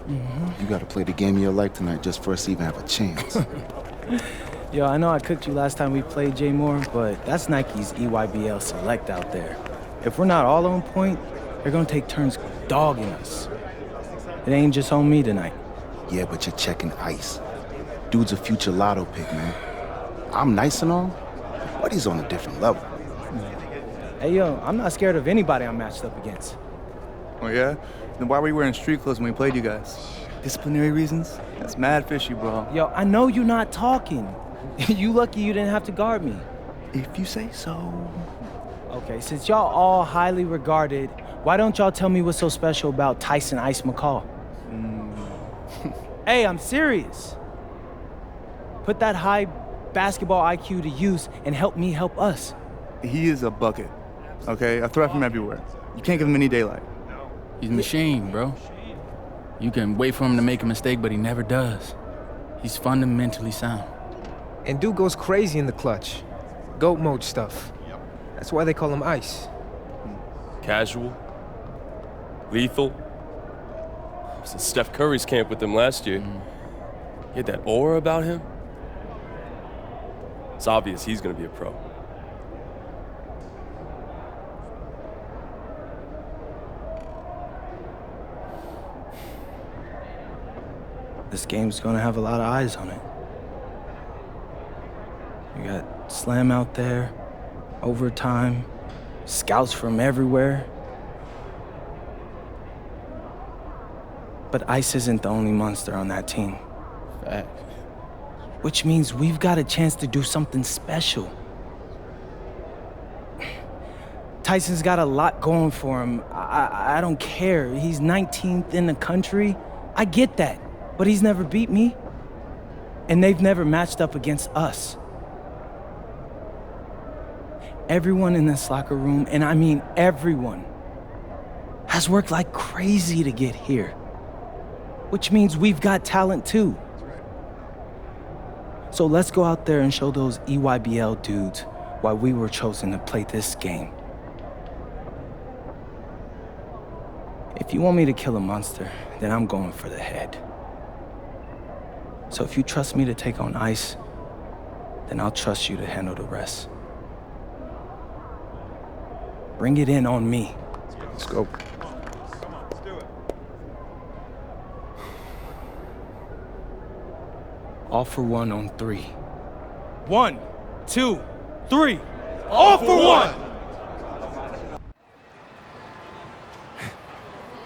You gotta play the game of your life tonight just for us to even have a chance. Yo, I know I cooked you last time we played J Moore, but that's Nike's EYBL Select out there. If we're not all on point, they're gonna take turns dogging us. It ain't just on me tonight. Yeah, but you're checking ice. Dude's a future lotto pick, man. I'm nice and all, but he's on a different level. Hey, yo, I'm not scared of anybody I'm matched up against. Oh, yeah? Then why were you wearing street clothes when we played you guys? Disciplinary reasons? That's mad fishy, bro. Yo, I know you're not talking. You lucky you didn't have to guard me. If you say so. Okay, since y'all all highly regarded, why don't y'all tell me what's so special about Tyson Ice McCall? Hey, I'm serious. Put that high basketball IQ to use and help me help us. He is a bucket, okay? I threat from everywhere. You can't give him any daylight. He's a machine, bro. You can wait for him to make a mistake, but he never does. He's fundamentally sound. And dude goes crazy in the clutch. GOAT mode stuff. That's why they call him Ice. Casual. Lethal. I was in Steph Curry's camp with him last year. He had that aura about him. It's obvious he's gonna be a pro. This game's gonna have a lot of eyes on it. You got Slam out there, overtime, scouts from everywhere. But Ice isn't the only monster on that team. Fact. Which means we've got a chance to do something special. Tyson's got a lot going for him. I don't care. He's 19th in the country. I get that. But he's never beat me. And they've never matched up against us. Everyone in this locker room, and I mean everyone, has worked like crazy to get here. Which means we've got talent too. So let's go out there and show those EYBL dudes why we were chosen to play this game. If you want me to kill a monster, then I'm going for the head. So if you trust me to take on Ice, then I'll trust you to handle the rest. Bring it in on me. Let's go. All for one on 3. 1, 2, 3. All for one!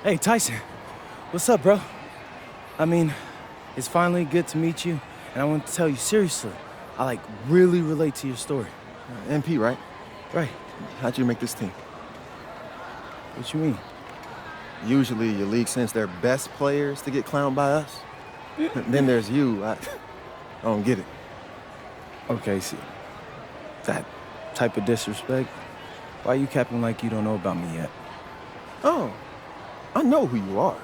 Hey, Tyson. What's up, bro? I mean, it's finally good to meet you, and I want to tell you seriously, I really relate to your story. MP, right? Right. How'd you make this team? What you mean? Usually your league sends their best players to get clowned by us. Then there's you. I don't get it. Okay, see, that type of disrespect, why you capping like you don't know about me yet? Oh, I know who you are.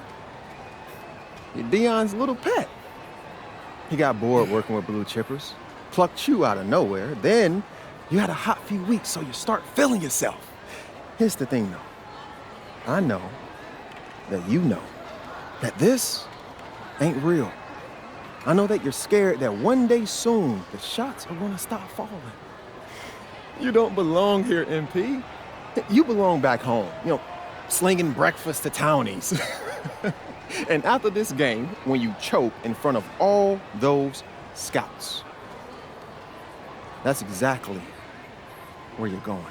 You're Deion's little pet. He got bored working with blue chippers, plucked you out of nowhere, then you had a hot few weeks, so you start feeling yourself. Here's the thing, though. I know that you know that this ain't real. I know that you're scared that one day soon the shots are gonna stop falling. You don't belong here, MP. You belong back home, slinging breakfast to townies. And after this game, when you choke in front of all those scouts, that's exactly where you're going.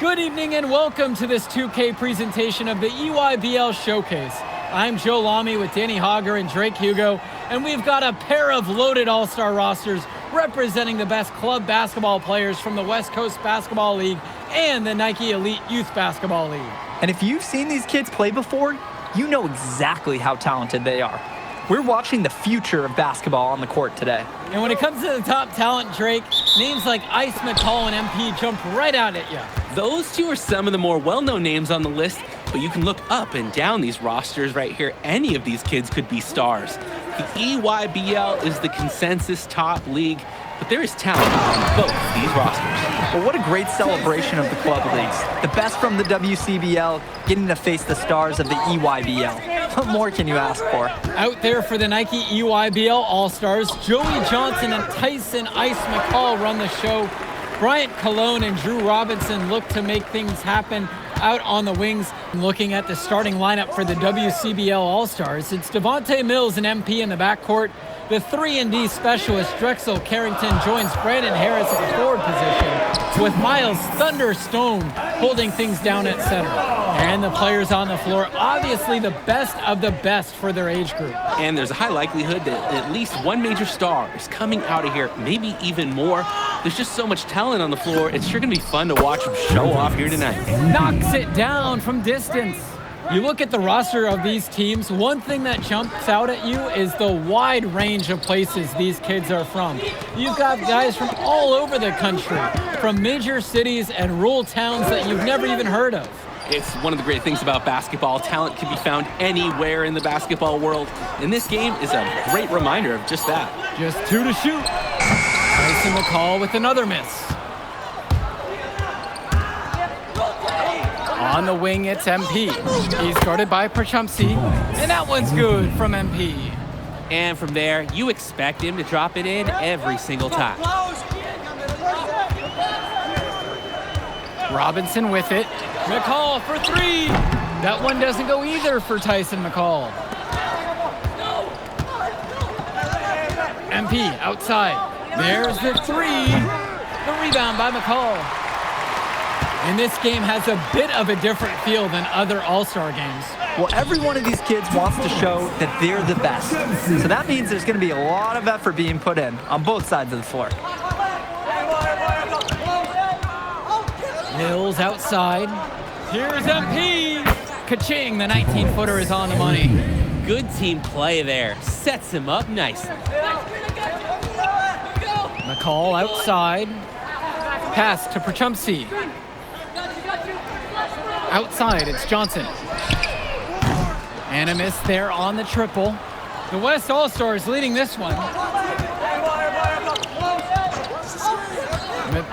Good evening and welcome to this 2K presentation of the EYBL Showcase. I'm Joe Lamy with Danny Hogger and Drake Hugo, and we've got a pair of loaded all-star rosters representing the best club basketball players from the West Coast Basketball League and the Nike Elite Youth Basketball League. And if you've seen these kids play before, you know exactly how talented they are. We're watching the future of basketball on the court today. And when it comes to the top talent, Drake, names like Ice McCall and MP jump right out at you. Those two are some of the more well-known names on the list, But you can look up and down these rosters right here. Any of these kids could be stars. The EYBL is the consensus top league, but there is talent on both these rosters. Well, what a great celebration of the club leagues. The best from the WCBL getting to face the stars of the EYBL. What more can you ask for? Out there for the Nike EYBL All-Stars, Joey Johnson and Tyson Ice McCall run the show. Bryant Cologne and Drew Robinson look to make things happen out on the wings. Looking at the starting lineup for the WCBL All-Stars, it's Devontae Mills and MP in the backcourt. The 3-and-D specialist Drexel Carrington joins Brandon Harris at the forward position, with Miles Thunderstone holding things down at center. And the players on the floor, obviously the best of the best for their age group. And there's a high likelihood that at least one major star is coming out of here, maybe even more. There's just so much talent on the floor. It's sure going to be fun to watch them show off here tonight. Knocks it down from distance. You look at the roster of these teams, one thing that jumps out at you is the wide range of places these kids are from. You've got guys from all over the country, from major cities and rural towns that you've never even heard of. It's one of the great things about basketball. Talent can be found anywhere in the basketball world, and this game is a great reminder of just that. Just 2 to shoot. Tyson McCall with another miss. On the wing, it's MP. He's guarded by Prachumsi, and that one's good from MP. And from there, you expect him to drop it in every single time. Robinson with it. McCall for 3. That one doesn't go either for Tyson McCall. MP outside. There's the 3. The rebound by McCall. And this game has a bit of a different feel than other All-Star games. Well, every one of these kids wants to show that they're the best. So that means there's going to be a lot of effort being put in on both sides of the floor. Mills outside. Here's MP. Ka-ching, the 19-footer is on the money. Good team play there. Sets him up nicely. McCall outside. Pass to Prachumsi. Outside, it's Johnson. And a miss there on the triple. The West All-Stars leading this one.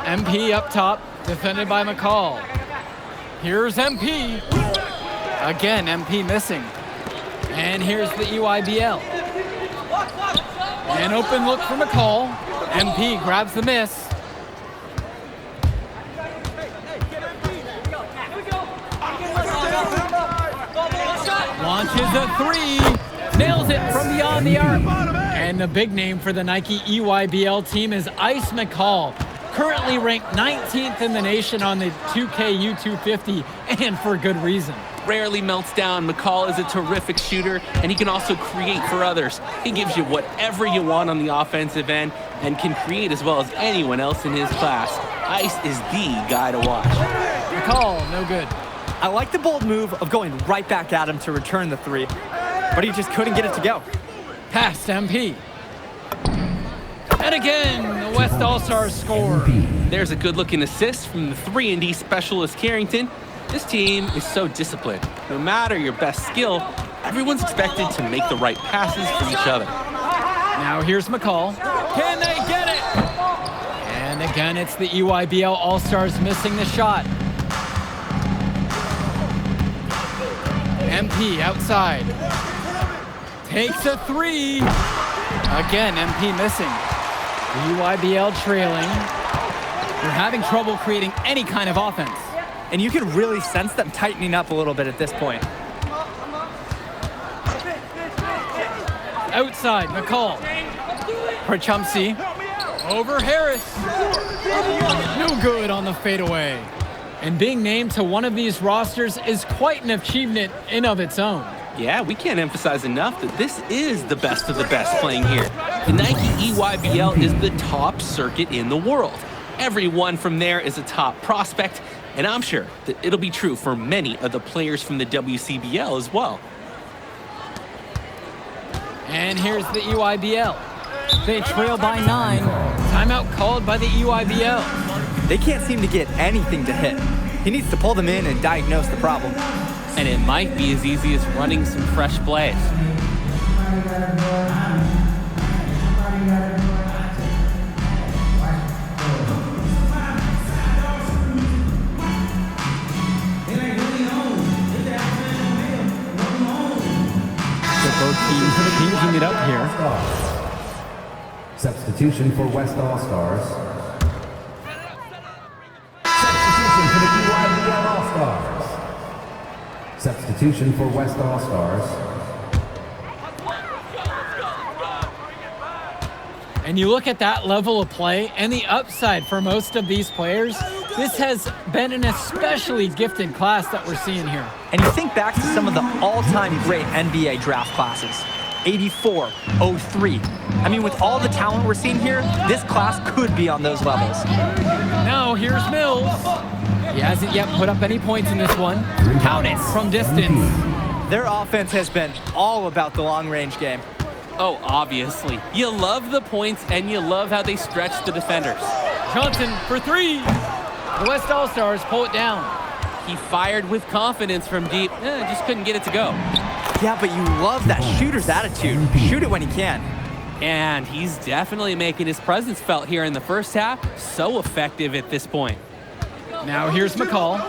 MP up top, defended by McCall. Here's MP. Again, MP missing. And here's the EYBL. An open look for McCall. MP grabs the miss. Launches a 3. Nails it from beyond the arc. And the big name for the Nike EYBL team is Ice McCall. Currently ranked 19th in the nation on the 2K U250, and for good reason. Rarely melts down. McCall is a terrific shooter, and he can also create for others. He gives you whatever you want on the offensive end and can create as well as anyone else in his class. Ice is the guy to watch. McCall, no good. I like the bold move of going right back at him to return the 3, but he just couldn't get it to go. Pass to MP. And again, the West All-Stars score. There's a good-looking assist from the 3-and-D specialist Carrington. This team is so disciplined. No matter your best skill, everyone's expected to make the right passes for each other. Now here's McCall. Can they get it? And again, it's the EYBL All-Stars missing the shot. MP outside. Takes a 3. Again, MP missing. The EYBL trailing. They're having trouble creating any kind of offense. And you can really sense them tightening up a little bit at this point. Outside, McCall. Prachumsi. Over Harris. No good on the fadeaway. And being named to one of these rosters is quite an achievement in of its own. Yeah, we can't emphasize enough that this is the best of the best playing here. The Nike EYBL is the top circuit in the world. Everyone from there is a top prospect, and I'm sure that it'll be true for many of the players from the WCBL as well. And here's the EYBL. They trail by 9. Timeout called by the EYBL. They can't seem to get anything to hit. He needs to pull them in and diagnose the problem. and it might be as easy as running some fresh plays. Both teams changing it up here. Substitution for West All-Stars. Substitution for the EYBL All-Stars. Substitution for West All-Stars. And you look at that level of play and the upside for most of these players, this has been an especially gifted class that we're seeing here. And you think back to some of the all-time great NBA draft classes. 84, 03. I mean, with all the talent we're seeing here, this class could be on those levels. Now here's Mills. He hasn't yet put up any points in this one. Count it from distance. Their offense has been all about the long-range game. Oh, obviously. You love the points, and you love how they stretch the defenders. Johnson for three. The West All-Stars pull it down. He fired with confidence from deep, just couldn't get it to go. Yeah, but you love that shooter's attitude. Shoot it when he can. And he's definitely making his presence felt here in the first half. So effective at this point. Now here's McCall.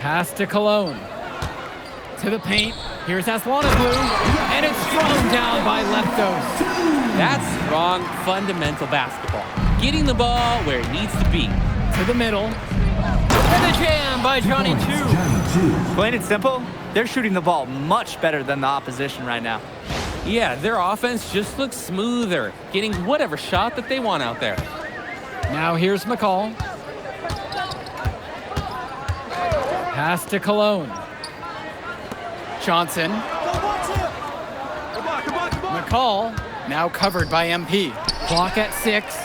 Pass to Cologne. To the paint. Here's Aslanoglu. And it's thrown down by Leftos. That's strong, fundamental basketball. Getting the ball where it needs to be. To the middle. And a jam by Johnny Chu. Plain and simple, they're shooting the ball much better than the opposition right now. Yeah, their offense just looks smoother, getting whatever shot that they want out there. Now here's McCall. Pass to Cologne. Johnson. McCall, now covered by MP. Clock at 6.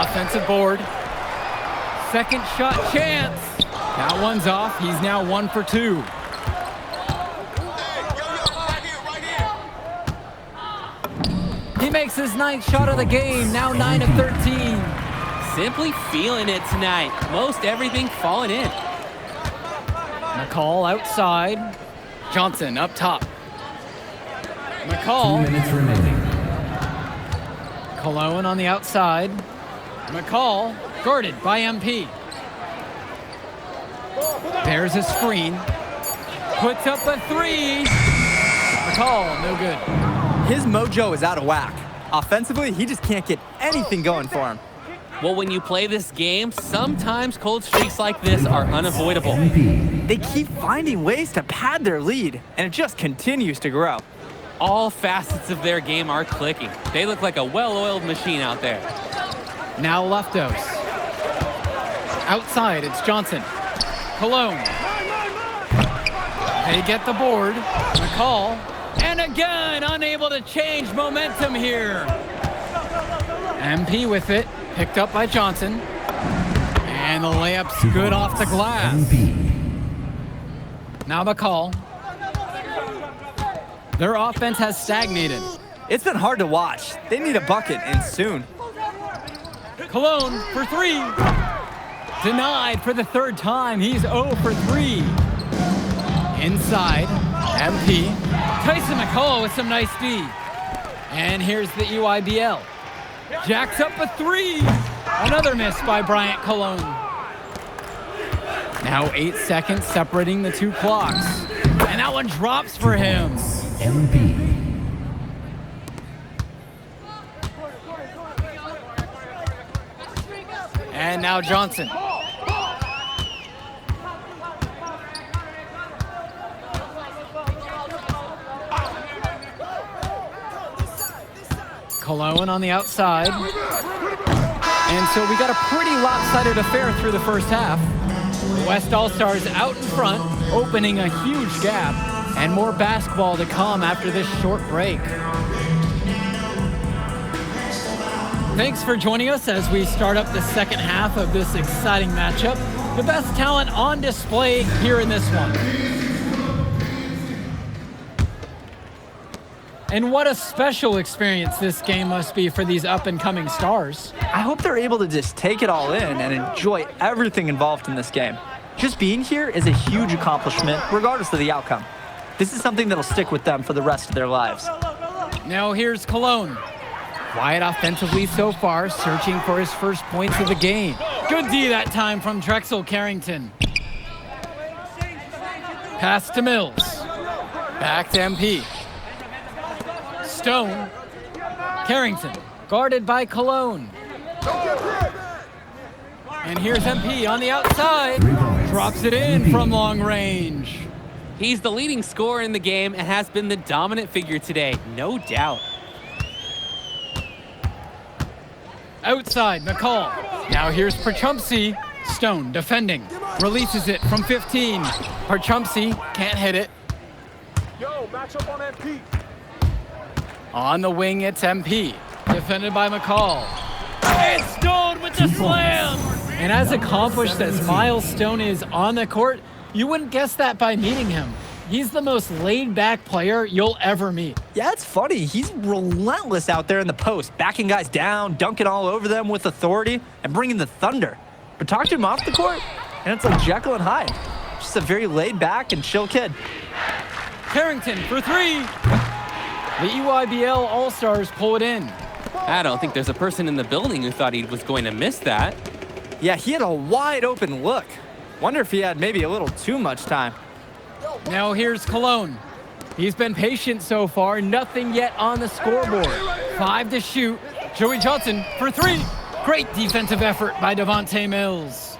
Offensive board. Second shot chance. That one's off. He's now 1 for 2. He makes his 9th shot of the game, now 9 of 13. Simply feeling it tonight. Most everything falling in. McCall outside. Johnson up top. McCall. 2 minutes remaining. Cologne on the outside. McCall guarded by MP. There's a screen. Puts up a 3. McCall, no good. His mojo is out of whack. Offensively, he just can't get anything going for him. Well, when you play this game, sometimes cold streaks like this are unavoidable. They keep finding ways to pad their lead, and it just continues to grow. All facets of their game are clicking. They look like a well-oiled machine out there. Now Leftos. Outside, it's Johnson. Cologne. They get the board. McCall. And again, unable to change momentum here. MP with it. Picked up by Johnson. And the layup's good off the glass. Now McCall. Their offense has stagnated. It's been hard to watch. They need a bucket, and soon. Cologne for 3. Denied for the 3rd time. He's 0 for 3. Inside, MP. Tyson McCall with some nice D. And here's the EYBL. Jacks up a 3. Another miss by Bryant Cologne. Now 8 seconds separating the 2 clocks. And that one drops for him. MP. And now Johnson. Cologne on the outside. And so we got a pretty lopsided affair through the first half. West All-Stars out in front, opening a huge gap, and more basketball to come after this short break. Thanks for joining us as we start up the second half of this exciting matchup. The best talent on display here in this one. And what a special experience this game must be for these up-and-coming stars. I hope they're able to just take it all in and enjoy everything involved in this game. Just being here is a huge accomplishment, regardless of the outcome. This is something that'll stick with them for the rest of their lives. Now here's Cologne. Quiet offensively so far, searching for his first points of the game. Good D that time from Drexel Carrington. Pass to Mills. Back to MP. Stone. Carrington, guarded by Cologne. And here's MP on the outside. Drops it in from long range. He's the leading scorer in the game and has been the dominant figure today, no doubt. Outside, McCall. Now here's Perchumpsey. Stone defending. Releases it from 15. Perchumpsey can't hit it. Yo, match up on MP. On the wing, it's MP. Defended by McCall. And Stone with the slam! And as accomplished as Miles Stone is on the court, you wouldn't guess that by meeting him. He's the most laid-back player you'll ever meet. Yeah, it's funny. He's relentless out there in the post, backing guys down, dunking all over them with authority, and bringing the thunder. But talk to him off the court, and it's like Jekyll and Hyde. Just a very laid-back and chill kid. Carrington for three. The EYBL All-Stars pull it in. I don't think there's a person in the building who thought he was going to miss that. Yeah, he had a wide-open look. Wonder if he had maybe a little too much time. Now here's Cologne. He's been patient so far, nothing yet on the scoreboard. 5 to shoot. Joey Johnson for three. Great defensive effort by Devontae Mills.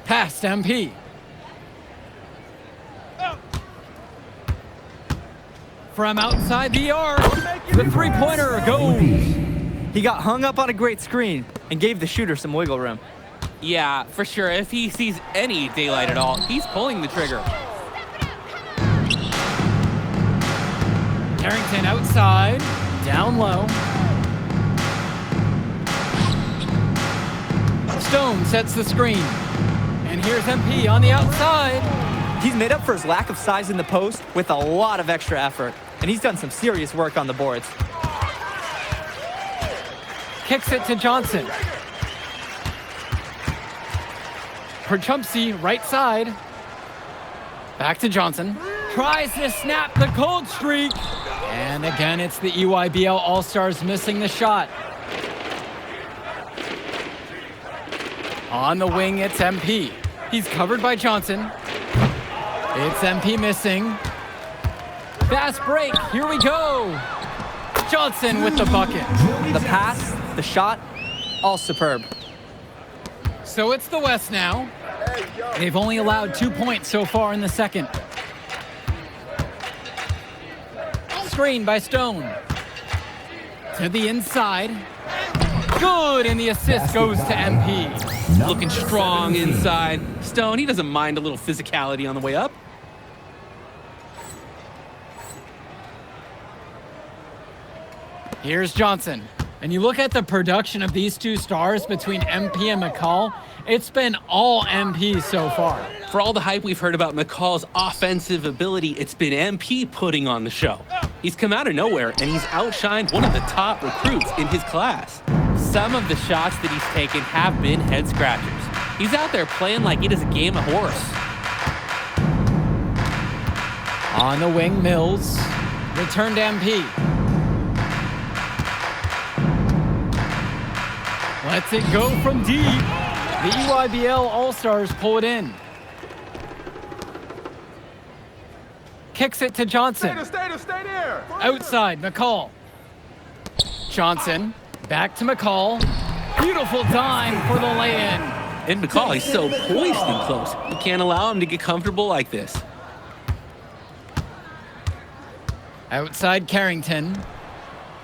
Pass to MP. From outside the arc, the three-pointer goes. He got hung up on a great screen and gave the shooter some wiggle room. Yeah, for sure. If he sees any daylight at all, he's pulling the trigger. Carrington outside, down low. Stone sets the screen. And here's MP on the outside. He's made up for his lack of size in the post with a lot of extra effort, and he's done some serious work on the boards. Kicks it to Johnson. Perchumpsey, right side. Back to Johnson. Tries to snap the cold streak. And again, it's the EYBL All-Stars missing the shot. On the wing, it's MP. He's covered by Johnson. It's MP missing. Fast break, here we go. Johnson with the bucket. The pass, the shot, all superb. So it's the West now. They've only allowed 2 points so far in the second. Screen by Stone. To the inside. Good, and the assist goes to MP. Looking strong inside. Stone, he doesn't mind a little physicality on the way up. Here's Johnson. And you look at the production of these two stars between MP and McCall, it's been all MP so far. For all the hype we've heard about McCall's offensive ability, it's been MP putting on the show. He's come out of nowhere, and he's outshined one of the top recruits in his class. Some of the shots that he's taken have been head scratchers. He's out there playing like it is a game of horse. On the wing, Mills. Return to MP. Lets it go from deep. The EYBL All-Stars pull it in. Kicks it to Johnson. Stay there. Outside, McCall. Johnson, back to McCall. Beautiful dime for the lay-in. And McCall, he's so poised and close. You can't allow him to get comfortable like this. Outside, Carrington.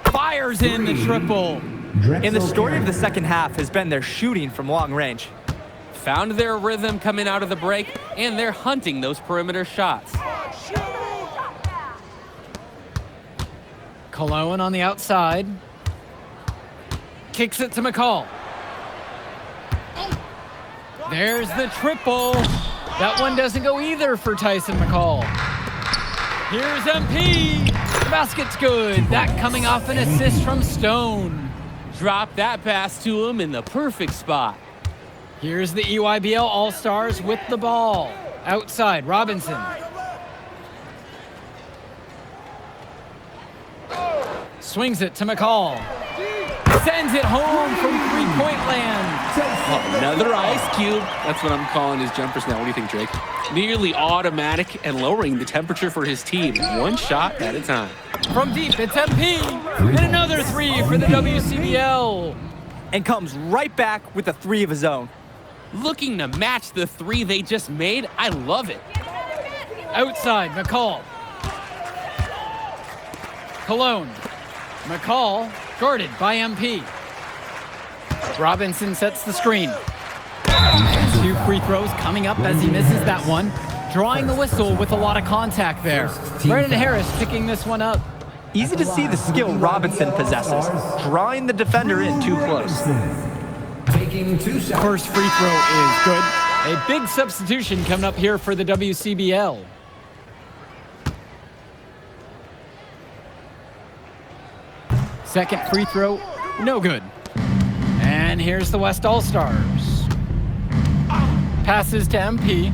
Fires in the triple. And the story of the second half has been their shooting from long range. Found their rhythm coming out of the break, and they're hunting those perimeter shots. Cologne on the outside. Kicks it to McCall. There's the triple. That one doesn't go either for Tyson McCall. Here's MP. The basket's good. That coming off an assist from Stone. Drop that pass to him in the perfect spot. Here's the EYBL All-Stars with the ball. Outside, Robinson. Swings it to McCall. Sends it home from three-point land. Oh, another ice cube. That's what I'm calling his jumpers now. What do you think, Drake? Nearly automatic and lowering the temperature for his team, one shot at a time. From deep, it's MP. And another three for the WCBL. And comes right back with a three of his own. Looking to match the three they just made. I love it. Outside, McCall. Cologne. McCall guarded by MP. Robinson sets the screen. Two free throws coming up as he misses that one. Drawing the whistle with a lot of contact there. Brandon Harris picking this one up. Easy to see the skill Robinson possesses, drawing the defender in too close. Taking 2 shots. First free throw is good. A big substitution coming up here for the WCBL. Second free throw, no good. And here's the West All-Stars. Passes to MP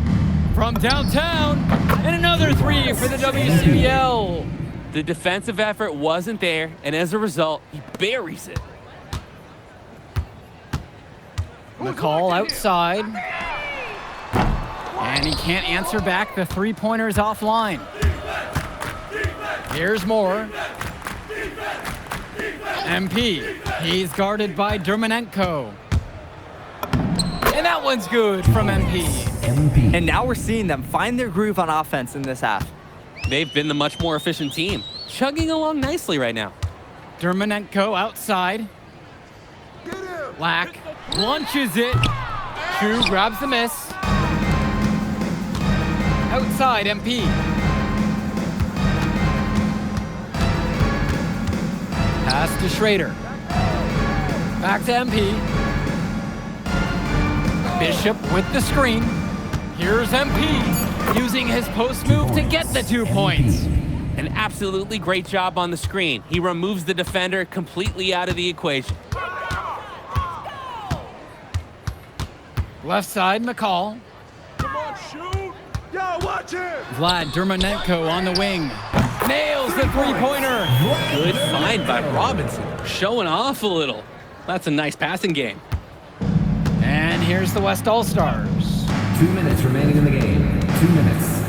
from downtown, and another three for the WCBL. The defensive effort wasn't there, and as a result, he buries it. McCall outside. And he can't answer back. The three-pointer's offline. Here's more. MP. He's guarded by Dermanenko. And that one's good from MP. And now we're seeing them find their groove on offense in this half. They've been the much more efficient team, chugging along nicely right now. Dermanenko outside. Lack launches it. Chu grabs the miss. Outside, MP. Pass to Schrader. Back to MP. Bishop with the screen. Here's MP using his post move to get the 2 points. An absolutely great job on the screen. He removes the defender completely out of the equation. Left side, McCall. Come on, shoot! Yo, watch it! Vlad Dermanenko on the wing. Nails the three-pointer. Good find by Robinson. Showing off a little. That's a nice passing game. And here's the West All-Stars. 2 minutes remaining in the game. 2 minutes.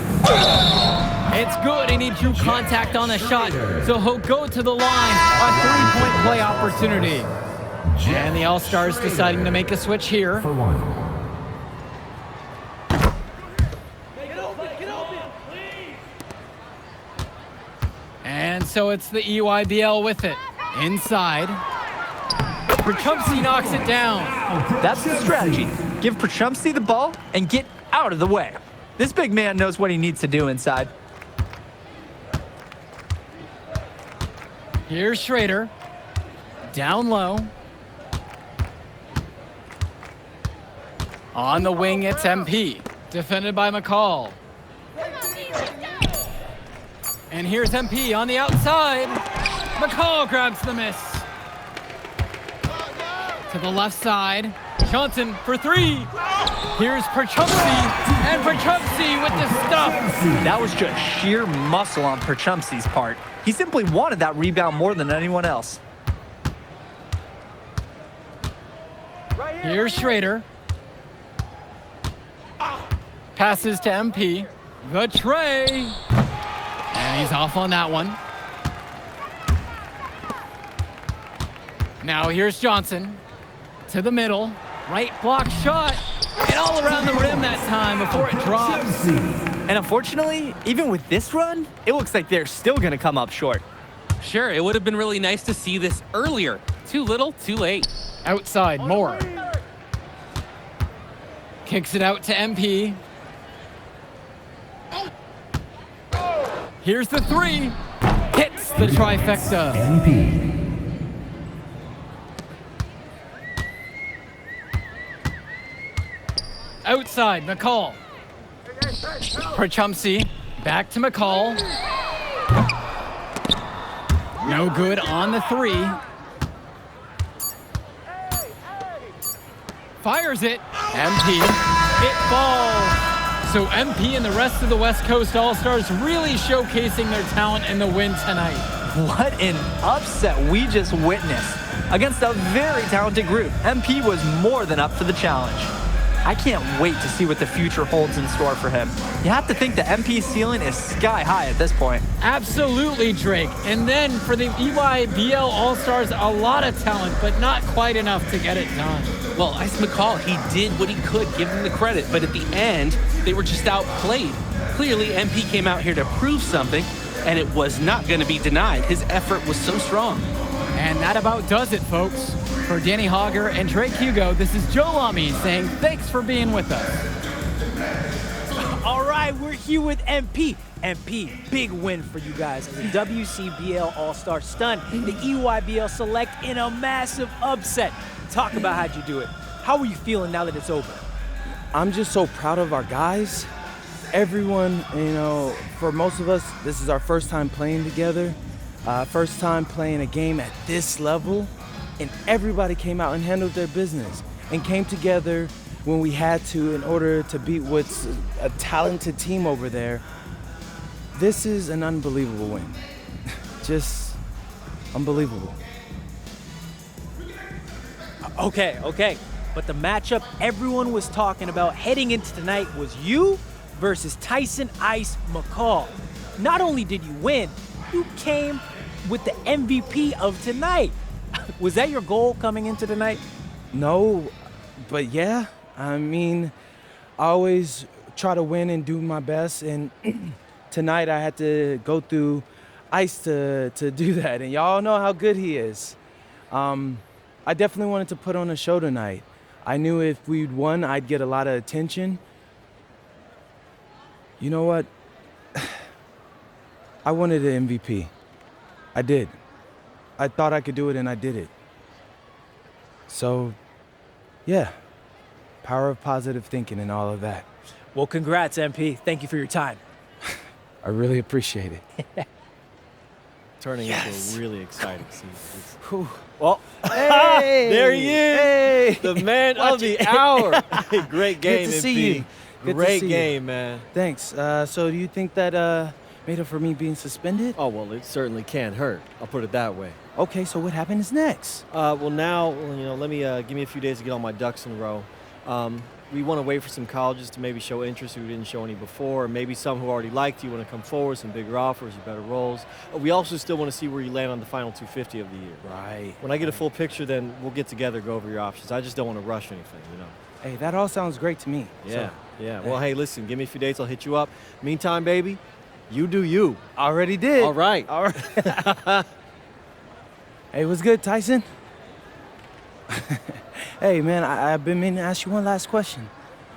It's good, and he drew contact on the shot, so he'll go to the line. A three-point play opportunity. And the All-Stars deciding to make a switch here. For 1. And so it's the EYBL with it. Inside. Perchumsky knocks it down. That's the strategy. Give Perchumsky the ball and get out of the way. This big man knows what he needs to do inside. Here's Schrader. Down low. On the wing, it's MP. Defended by McCall. And here's MP on the outside. McCall grabs the miss. To the left side. Johnson for three. Here's Perchumsky. And Perchumsky with the stuff. That was just sheer muscle on Perchumsky's part. He simply wanted that rebound more than anyone else. Here's Schrader. Passes to MP. The tray. And he's off on that one. Now here's Johnson. To the middle. Right block shot. And all around the rim that time before it drops. And unfortunately, even with this run, it looks like they're still going to come up short. Sure, it would have been really nice to see this earlier. Too little, too late. Outside, Moore. Kicks it out to MP. Here's the three. Hits the trifecta. MP. Outside, McCall. Perchumsky. Back to McCall. No good on the three. Fires it. MP. It falls. So MP and the rest of the West Coast All-Stars really showcasing their talent in the win tonight. What an upset we just witnessed. Against a very talented group, MP was more than up for the challenge. I can't wait to see what the future holds in store for him. You have to think the MP ceiling is sky high at this point. Absolutely, Drake. And then for the EYBL All-Stars, a lot of talent, but not quite enough to get it done. Well, Ice McCall, he did what he could, give him the credit, but at the end, they were just outplayed. Clearly, MP came out here to prove something, and it was not going to be denied. His effort was so strong. And that about does it, folks. For Danny Hogger and Drake Hugo, this is Joe Lamy saying thanks for being with us. All right, we're here with MP. MP, big win for you guys as a WCBL All-Star stunned the EYBL Select in a massive upset. Talk about how'd you do it. How are you feeling now that it's over? I'm just so proud of our guys. Everyone, for most of us, this is our first time playing together. First time playing a game at this level. And everybody came out and handled their business and came together when we had to in order to beat what's a talented team over there. This is an unbelievable win. Just unbelievable. Okay. But the matchup everyone was talking about heading into tonight was you versus Tyson Ice McCall. Not only did you win, you came with the MVP of tonight. Was that your goal coming into tonight? No, but yeah. I mean, I always try to win and do my best, and tonight I had to go through Ice to do that, and y'all know how good he is. I definitely wanted to put on a show tonight. I knew if we'd won, I'd get a lot of attention. You know what? I wanted an MVP. I did. I thought I could do it, and I did it. So, yeah, power of positive thinking and all of that. Well, congrats, MP. Thank you for your time. I really appreciate it. Turning into a really exciting scene. Well, hey, there he is, hey, the man of the hour. Great game, Good to MP. see you. Good Great to see game, you. man. Thanks. So do you think that made up for me being suspended? Oh, well, it certainly can't hurt. I'll put it that way. Okay, so what happens next? Well, now, let me give me a few days to get all my ducks in a row. We want to wait for some colleges to maybe show interest who didn't show any before, or maybe some who already liked you want to come forward, some bigger offers, better roles. We also still want to see where you land on the final 250 of the year. Right. When I get a full picture, then we'll get together, go over your options. I just don't want to rush anything, Hey, that all sounds great to me. Yeah, So, yeah. Well, hey, listen, give me a few dates, I'll hit you up. Meantime, baby, you do you. already did. All right. All right. Hey, what's good, Tyson? Hey, man, I've been meaning to ask you one last question.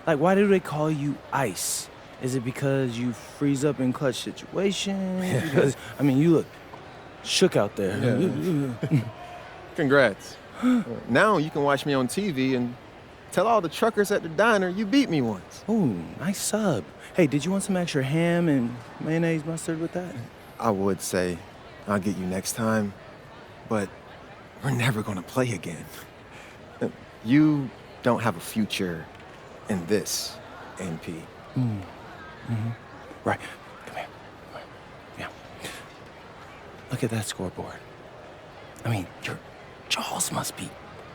Like, why do they call you Ice? Is it because you freeze up in clutch situations? Because, I mean, you look shook out there. Yeah. Congrats. Now you can watch me on TV and tell all the truckers at the diner you beat me once. Ooh, nice sub. Hey, did you want some extra ham and mayonnaise mustard with that? I would say I'll get you next time, but we're never gonna play again. You don't have a future in this, MP. Right. Come here. Yeah. Look at that scoreboard. I mean, your jaws must be,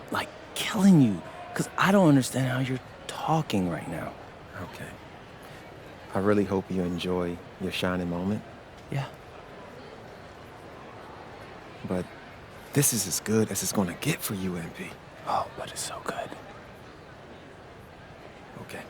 like, killing you, because I don't understand how you're talking right now. Okay. I really hope you enjoy your shining moment, Yeah. but this is as good as it's gonna get for you, MP. Oh, but it's so good. Okay.